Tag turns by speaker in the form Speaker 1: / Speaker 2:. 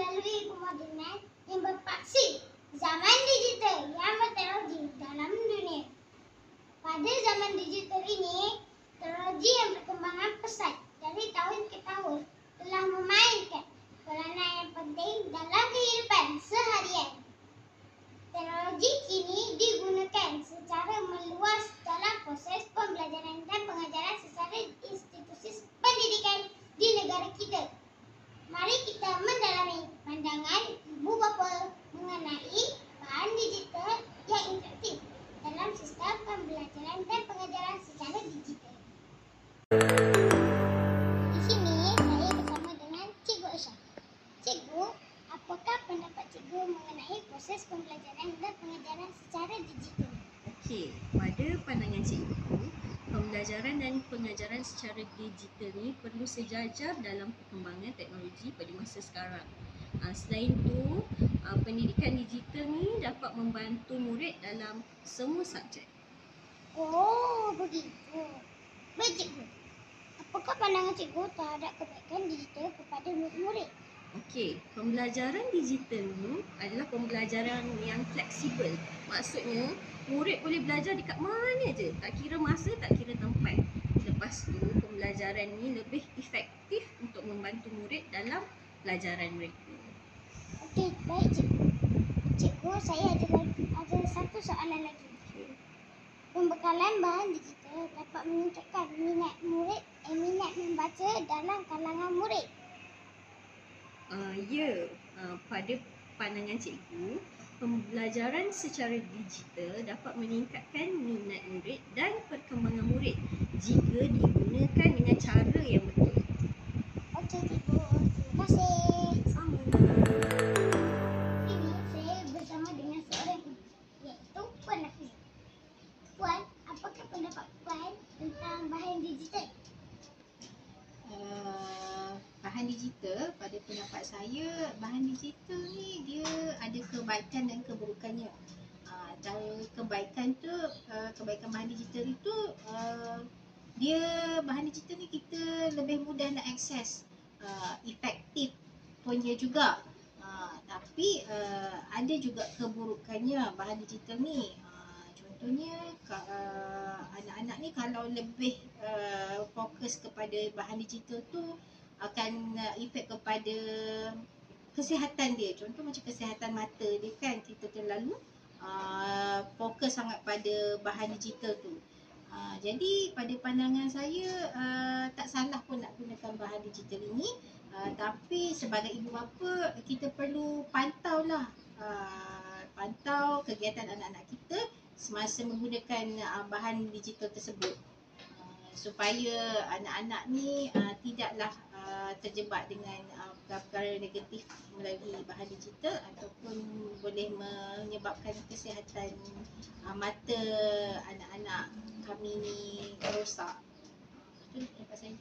Speaker 1: melalui kemodenan yang berpaksi zaman digital yang berteknologi dalam dunia. Pada zaman digital ini, teknologi yang berkembangan pesat dari tahun ke tahun telah memainkan peranan yang penting dalam kehidupan seharian. Teknologi kini digunakan secara meluas dalam proses pembelajaran dan pengajaran secara institusi pendidikan di negara kita. Mari kita mendalami pandangan ibu bapa mengenai bahan digital yang interaktif dalam sistem pembelajaran dan pengajaran secara digital. Di sini saya bersama dengan Cikgu Aisyah. Cikgu, apakah pendapat cikgu mengenai proses pembelajaran dan pengajaran secara digital?
Speaker 2: Okey, pada pandangan cikgu, pembelajaran dan pengajaran secara digital ni perlu sejajar dalam perkembangan teknologi pada masa sekarang. Selain itu, pendidikan digital ni dapat membantu murid dalam semua subjek.
Speaker 1: Oh, begitu. Baik cikgu, apakah pandangan cikgu terhadap kebaikan digital kepada murid-murid?
Speaker 2: Okey, pembelajaran digital ni adalah pembelajaran yang fleksibel. Maksudnya, murid boleh belajar dekat mana je, tak kira masa, tak kira tempat. Lepas tu, pembelajaran ni lebih efektif untuk membantu murid dalam pelajaran mereka.
Speaker 1: Okey, baik cikgu. Cikgu, saya ada satu soalan lagi. Pembekalan bahan digital dapat meningkatkan minat membaca dalam kalangan murid.
Speaker 2: Pada pandangan cikgu, pembelajaran secara digital dapat meningkatkan minat murid dan perkembangan murid jika digunakan dengan cara yang betul.
Speaker 1: Okey cikgu, terima kasih.
Speaker 2: Sama.
Speaker 1: Ini saya bersama dengan seorang ibu, iaitu Puan Hafiz. Puan, apakah pendapat Puan tentang bahan digital?
Speaker 3: Bahan digital, pada pendapat saya, bahan digital ni dia ada kebaikan dan keburukannya. Kebaikan tu, kebaikan bahan digital itu, bahan digital ni kita lebih mudah nak akses, efektif punya juga. Tapi ada juga keburukannya bahan digital ni. Contohnya anak-anak ni kalau lebih fokus kepada bahan digital tu akan efek kepada kesihatan dia. Contoh macam kesihatan mata dia kan, kita terlalu fokus sangat pada bahan digital tu. Jadi pada pandangan saya tak salah pun nak gunakan bahan digital ini, tapi sebagai ibu bapa kita perlu pantaulah, pantau kegiatan anak-anak kita semasa menggunakan bahan digital tersebut, supaya anak-anak ni tidaklah terjebak dengan perkara negatif melalui bahan digital ataupun boleh menyebabkan kesihatan mata anak-anak kami ni rosak. Itu pendapat saya.